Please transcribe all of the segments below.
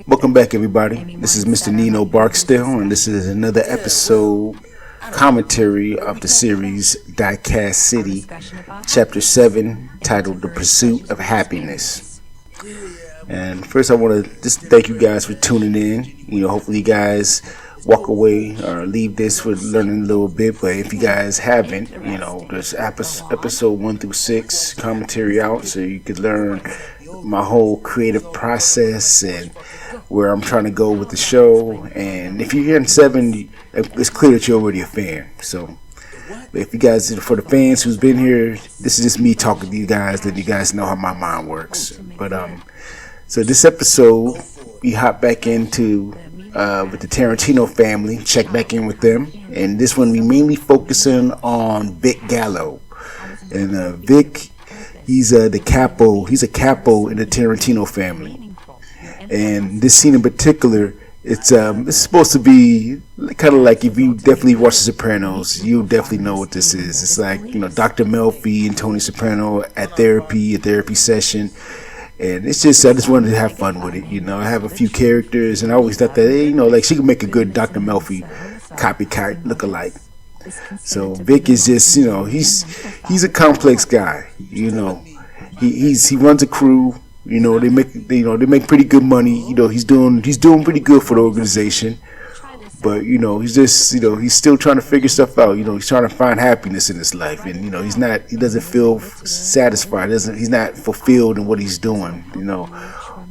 Welcome back, everybody. This is Mr. Nino Barksdale, and this is another episode commentary of the series Diecast City, Chapter 7, titled The Pursuit of Happiness. And first, I want to just thank you guys for tuning in. Hopefully you guys walk away or leave this with learning a little bit. But if you guys haven't, there's episode 1 through 6 commentary out, so you could learn my whole creative process and where I'm trying to go with the show. And if you're hearing 7, it's clear that you're already a fan. So if you guys, for the fans who's been here, this is just me talking to you guys, letting you guys know how my mind works. But so this episode, we hop back into with the Tarantino family, check back in with them, and this one we mainly focusing on Vic Gallo. And Vic, he's the capo. He's a capo in the Tarantino family. And this scene in particular, it's supposed to be kind of like, if you definitely watch The Sopranos, you definitely know what this is. It's like, Dr. Melfi and Tony Soprano at therapy session. And it's just, I just wanted to have fun with it. I have a few characters, and I always thought that, like she could make a good Dr. Melfi copycat look-alike. So Vic is just, he's a complex guy. He runs a crew. They make pretty good money. He's doing pretty good for the organization. But he's just, he's still trying to figure stuff out. He's trying to find happiness in his life, and he doesn't feel satisfied. He's not fulfilled in what he's doing.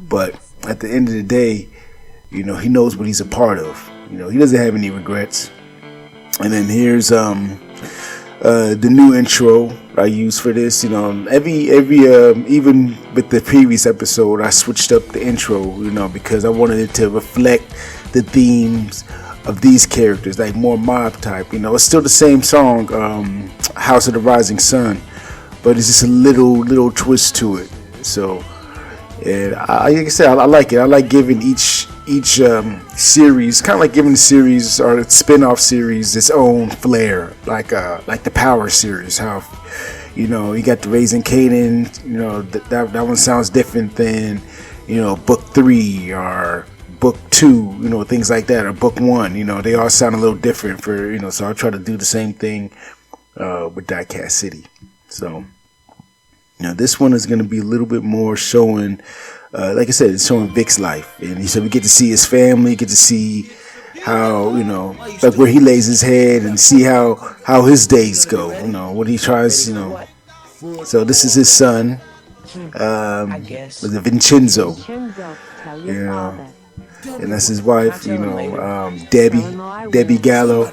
But at the end of the day, he knows what he's a part of. He doesn't have any regrets. And then here's the new intro I use for this. Every even with the previous episode, I switched up the intro. Because I wanted it to reflect the themes of these characters, like more mob type. It's still the same song, House of the Rising Sun, but it's just a little twist to it. So, and like I said, I like it. I like giving each series, kind of like giving the series or the spin-off series its own flair, like the Power series. How you got the Raising Kanan. That one sounds different than Book 3 or Book 2, things like that, or Book 1. They all sound a little different for so I try to do the same thing with Diecast City. So this one is going to be a little bit more showing, like I said, it's showing Vic's life, and so we get to see his family, get to see how like where he lays his head, and see how his days go. What he tries. So this is his son, Vincenzo. And that's his wife, Debbie Gallo.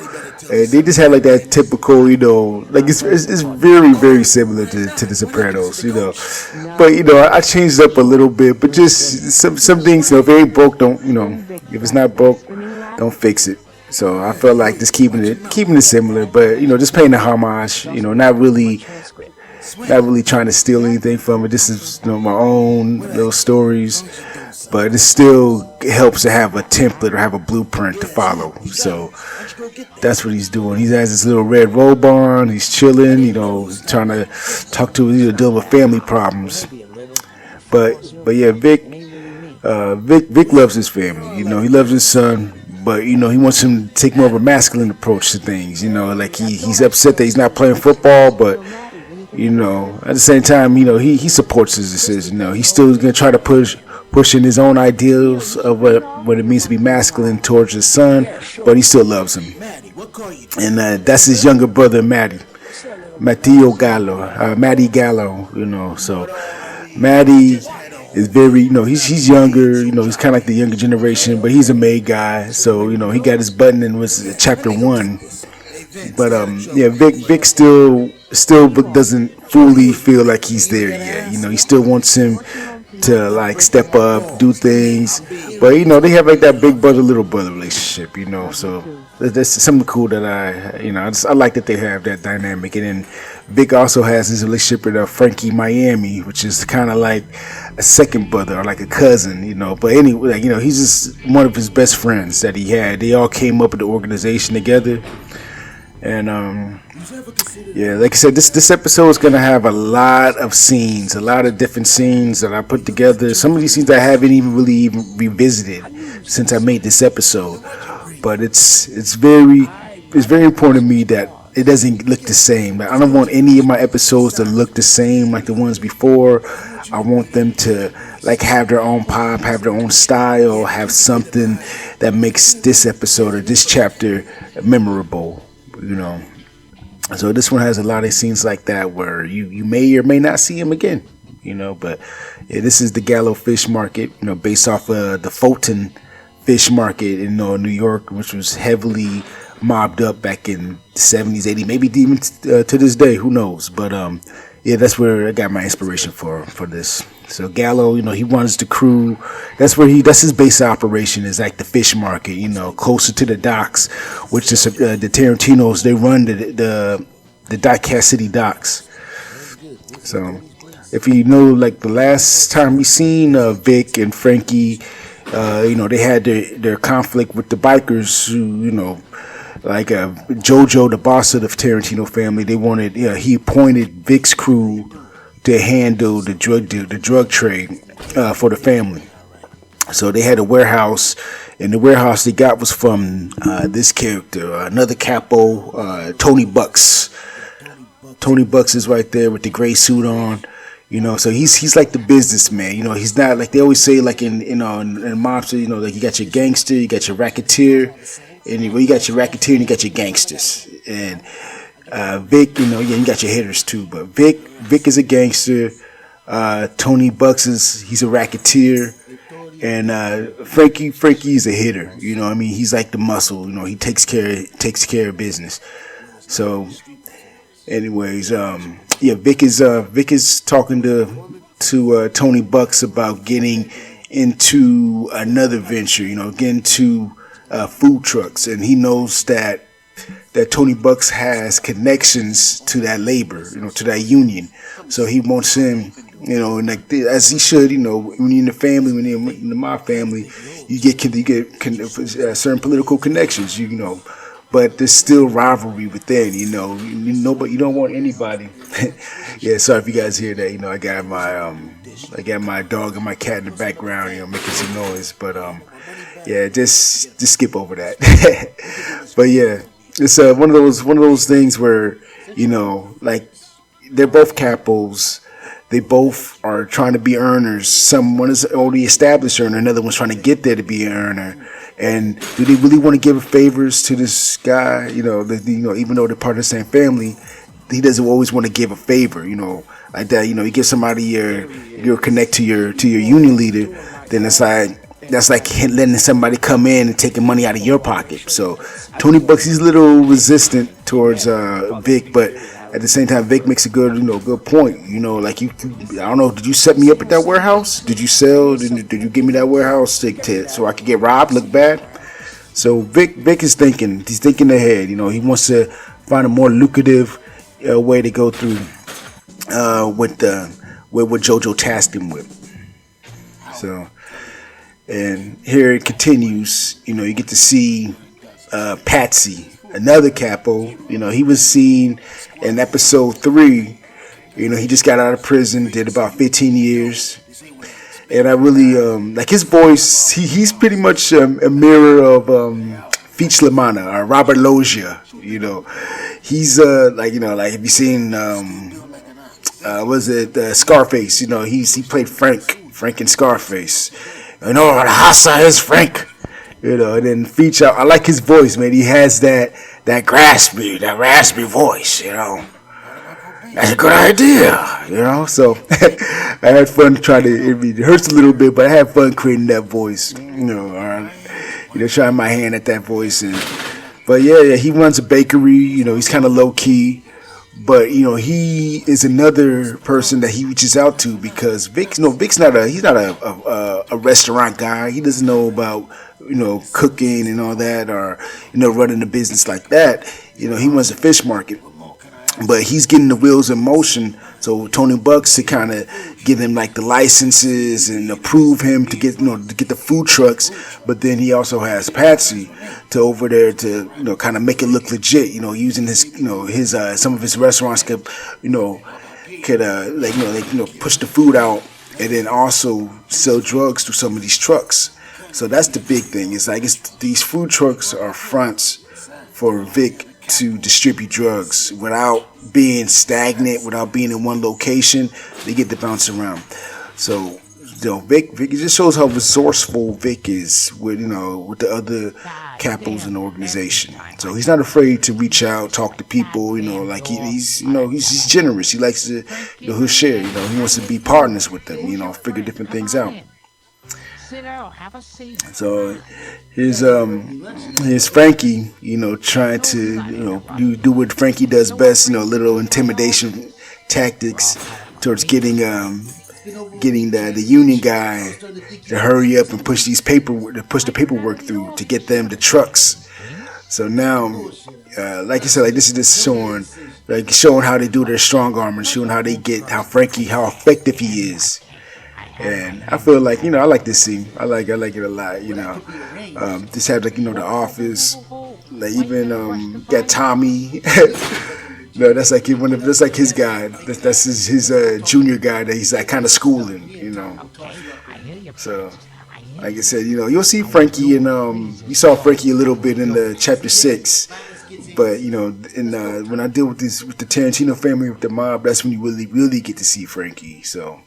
And they just had like that typical, like it's very, very similar to The Sopranos, But I changed it up a little bit, but just some things, if it ain't broke, don't, if it's not broke, don't fix it. So I felt like just keeping it similar, but just paying a homage, not really trying to steal anything from it. This is my own little stories. But it still helps to have a template or have a blueprint to follow. So that's what he's doing. He has this little red robe on. He's chilling, trying to talk to, deal with family problems. But yeah, Vic loves his family. He loves his son. But he wants him to take more of a masculine approach to things. Like he's upset that he's not playing football, but at the same time, he supports his decision. He's still gonna try to pushing his own ideals of what it means to be masculine towards his son, but he still loves him. And that's his younger brother, Matty Gallo. So Matty is very, he's younger, he's kind of like the younger generation, but he's a made guy. So, he got his button in was chapter 1. But Vic still doesn't fully feel like he's there yet. He still wants him to like step up, do things, but they have like that big brother little brother relationship, so that's something cool that I like that they have that dynamic. And then Vic also has his relationship with Frankie Miami, which is kind of like a second brother or like a cousin, but anyway, he's just one of his best friends that he had. They all came up with the organization together. And Yeah, like I said, this episode is gonna have a lot of scenes, a lot of different scenes that I put together. Some of these scenes I haven't even revisited since I made this episode, but it's very important to me that it doesn't look the same. Like, I don't want any of my episodes to look the same like the ones before. I want them to like have their own pop, have their own style, have something that makes this episode or this chapter memorable. So this one has a lot of scenes like that where you may or may not see him again. But yeah, this is the Gallo Fish Market. Based off of the Fulton Fish Market in New York, which was heavily mobbed up back in the 70s, 80s, maybe even to this day. Who knows? But yeah, that's where I got my inspiration for this. So Gallo, he runs the crew. That's his base of operation is like the fish market, closer to the docks, which is the Tarantinos, they run the Diecast City docks. So if you know, like the last time we seen Vic and Frankie, they had their conflict with the bikers who, like Jojo, the boss of the Tarantino family, he appointed Vic's crew to handle the drug trade for the family. So they had a warehouse, and the warehouse they got was from this character, another capo, Tony Bucks. Tony Bucks is right there with the gray suit on. So he's like the businessman. He's not like they always say, like in mobster. Like you got your gangster, you got your racketeer, and you got your racketeer and you got your gangsters. And Vic, you got your hitters too. But Vic is a gangster. Tony Bucks he's a racketeer, and Frankie's a hitter. He's like the muscle. He takes care of business. So, anyways, Vic is talking to Tony Bucks about getting into another venture. Getting to food trucks, and he knows that Tony Bucks has connections to that labor, to that union. So he wants him, like as he should, when you're in the family, when you're in my family, you get certain political connections, but there's still rivalry within, but you don't want anybody. Yeah, sorry if you guys hear that. I got my dog and my cat in the background, making some noise, but yeah, just skip over that. But yeah, it's one of those things where like they're both capos. They both are trying to be earners. One is already established earner, another one's trying to get there to be an earner. And do they really want to give favors to this guy? Even though they're part of the same family, he doesn't always want to give a favor. Like that. You give somebody your connect to your union leader, then it's like. That's like letting somebody come in and taking money out of your pocket. So Tony Bucks, he's a little resistant towards Vic, but at the same time, Vic makes a good point. Like I don't know, did you set me up at that warehouse? Did you sell? Did you give me that warehouse so I could get robbed, look bad? So Vic is thinking. He's thinking ahead. He wants to find a more lucrative way to go through with what JoJo tasked him with. So. And here it continues. You get to see Patsy, another capo. He was seen in episode 3. He just got out of prison, did about 15 years. And I really like his voice. He's pretty much a mirror of Feach Lamana or Robert Loggia. He's like have you seen Scarface? He played Frank in Scarface. Hassa is Frank. And then Feach, I like his voice, man. He has that raspy voice, That's a good idea, So I had fun trying to, it hurts a little bit, but I had fun creating that voice, trying my hand at that voice. But yeah, he runs a bakery, he's kind of low key. But he is another person that he reaches out to because Vic's not a restaurant guy. He doesn't know about cooking and all that, or running a business like that. He runs a fish market, but he's getting the wheels in motion So Tony Bucks to kind of give him like the licenses and approve him to get the food trucks, but then he also has Patsy to over there to kind of make it look legit. Using his his some of his restaurants could push the food out and then also sell drugs through some of these trucks. So that's the big thing. These food trucks are fronts for Vic to distribute drugs without being stagnant, without being in one location. They get to bounce around. So Vic, it just shows how resourceful Vic is with the other capos in the organization. So he's not afraid to reach out, talk to people. He's generous. He likes to he'll share. He wants to be partners with them. Figure different things out. So here's Frankie, trying to do what Frankie does best, little intimidation tactics towards getting the union guy to hurry up and push the paperwork through to get them the trucks. So now, like you said, this is just showing how they do their strong arm and showing how effective he is. And I feel like I like this scene. I like it a lot. Just have the Office. Like even got Tommy. That's like his guy. That's his junior guy that he's like kind of schooling. So like I said, you'll see Frankie and you saw Frankie a little bit in the chapter 6. But when I deal with the Tarantino family, with the mob, that's when you really get to see Frankie. So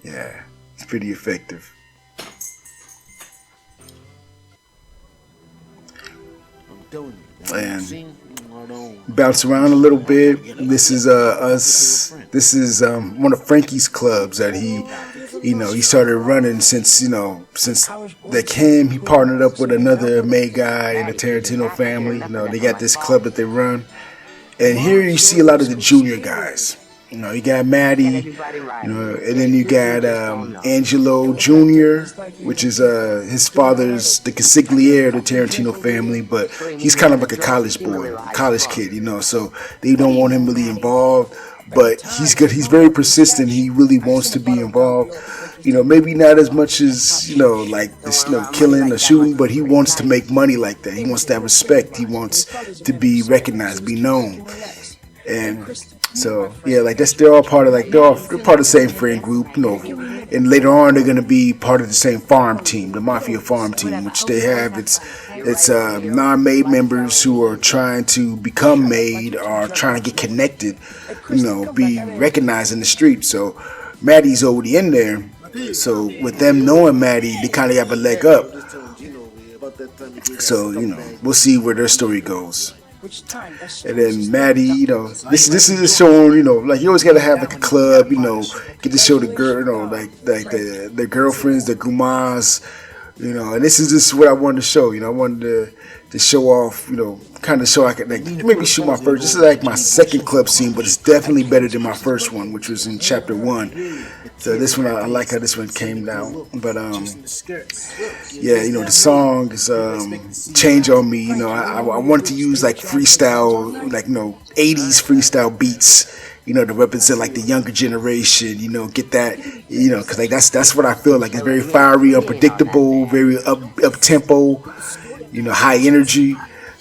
yeah. It's pretty effective. And bounce around a little bit. This is one of Frankie's clubs that he started running since they came. He partnered up with another May guy in the Tarantino family. They got this club that they run. And here you see a lot of the junior guys. You got Matty, and then you got Angelo Jr., which is his father's the consigliere of the Tarantino family, but he's kind of like a college kid, so they don't want him really involved, but he's good. He's very persistent. He really wants to be involved. Maybe not as much as, like this, killing or shooting, but he wants to make money like that. He wants to have respect. He wants to be recognized, be known. And so yeah, they're all part of they're part of the same friend group, and later on they're gonna be part of the same farm team, the Mafia farm team, which they have. It's non-made members who are trying to become made or trying to get connected, be recognized in the street. So Maddie's already in there. So with them knowing Maddie, they kind of have a leg up. So we'll see where their story goes. And then Maddie, this is showing, you always gotta have like a club, get to show the girl, the girlfriends, the gumas, and this is just what I wanted to show. I wanted to show off, kind of show I could maybe shoot my first. This is like my second club scene, but it's definitely better than my first one, which was in chapter 1. So this one, I like how this one came down. But yeah, the song is Change on Me. I wanted to use like freestyle, 80s freestyle beats, to represent like the younger generation, get that, because that's what I feel like. It's very fiery, unpredictable, very up tempo, high energy.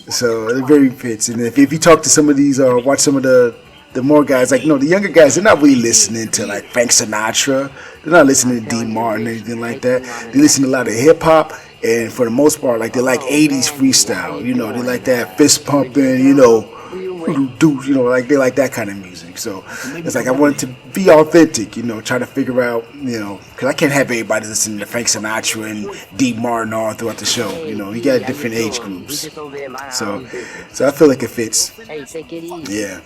So it very fits. And if you talk to some of these, watch some of the more guys, the younger guys, they're not really listening to like Frank Sinatra. They're not listening to Dean Martin or anything like that. They listen to a lot of hip hop, and for the most part, they like 80s freestyle. They like that fist pumping, they like that kind of music. So it's I wanted to be authentic, try to figure out, because I can't have everybody listening to Frank Sinatra and Dean Martin all throughout the show. You got different age groups. So I feel like it fits. Yeah.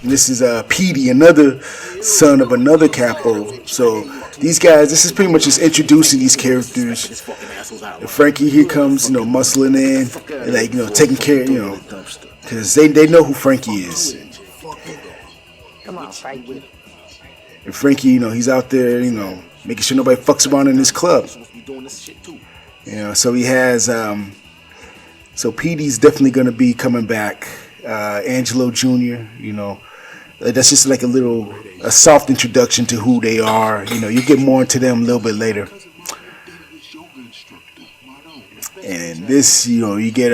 And this is Petey, another son of another capo. So these guys, this is pretty much just introducing these characters. And Frankie here comes, muscling in, and taking care, because they know who Frankie is. Come on, Frankie. And Frankie, he's out there, making sure nobody fucks around in his club. So he has, so Petey's definitely going to be coming back. Angelo Jr., That's just like a soft introduction to who they are. You get more into them a little bit later. And this, you get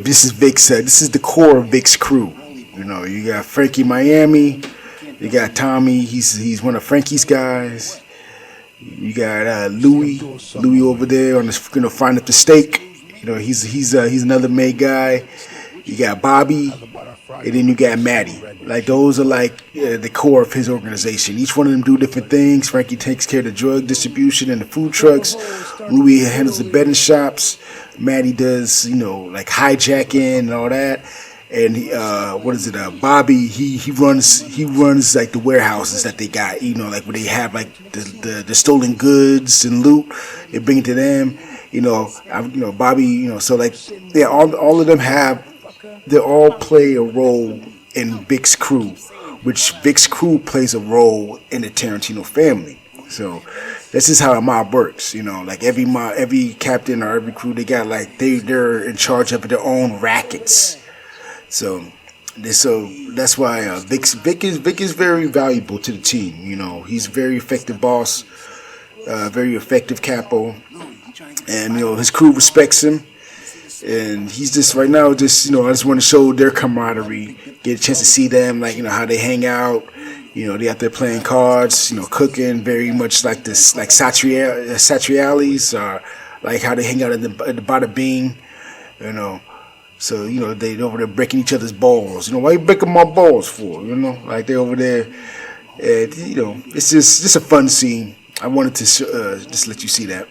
this is Vic's. This is the core of Vic's crew. You got Frankie Miami. You got Tommy. He's one of Frankie's guys. You got Louis over there on the frying up the steak. He's another main guy. You got Bobby, and then you got Maddie. Like those are like the core of his organization. Each one of them do different things. Frankie takes care of the drug distribution and the food trucks. Louis handles the betting shops. Maddie does like hijacking and all that. And Bobby, he runs like the warehouses that they got, like where they have like the stolen goods and loot. They bring it to them, Bobby, so like all of them they all play a role in Vic's crew, which Vic's crew plays a role in the Tarantino family. So this is how a mob works, like every captain or every crew, they got like they're in charge of their own rackets. So that's why Vic is very valuable to the team. He's a very effective boss, very effective capo, and his crew respects him. And he's just right now, I just want to show their camaraderie, get a chance to see them, like how they hang out. They out there playing cards, cooking, very much like this, like Satriali's, or like how they hang out at the Bada Bing, So, they over there breaking each other's balls. Why you breaking my balls for? Like they over there. And, it's just a fun scene. I wanted to just let you see that.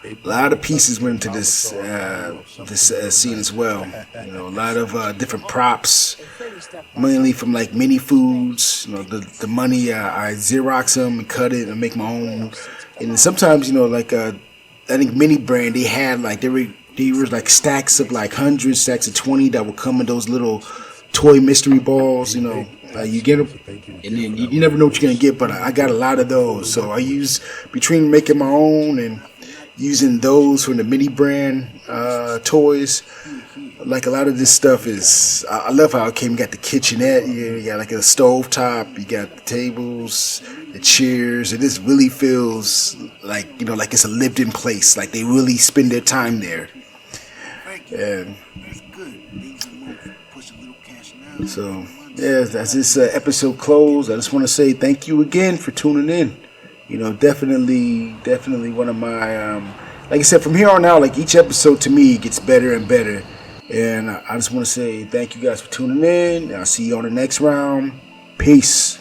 A lot of pieces went into this scene as well. A lot of different props, mainly from like mini foods. The money, I Xerox them and cut it and make my own. And sometimes, I think Mini Brand, they had like they were like stacks of like 100 stacks of 20 that would come in those little toy mystery balls. You get them, and then you never know what you're gonna get. But I got a lot of those, so I use between making my own and using those from the Mini Brand toys. Like a lot of this stuff is, I love how it came. You got the kitchenette, you got like a stove top, you got the tables, the chairs, and this really feels like like it's a lived-in place. Like they really spend their time there. And so that's this episode closed. I just want to say thank you again for tuning in. Definitely one of my like I said, from here on out, like each episode to me gets better and better. And I just want to say thank you guys for tuning in. I'll see you on the next round. Peace.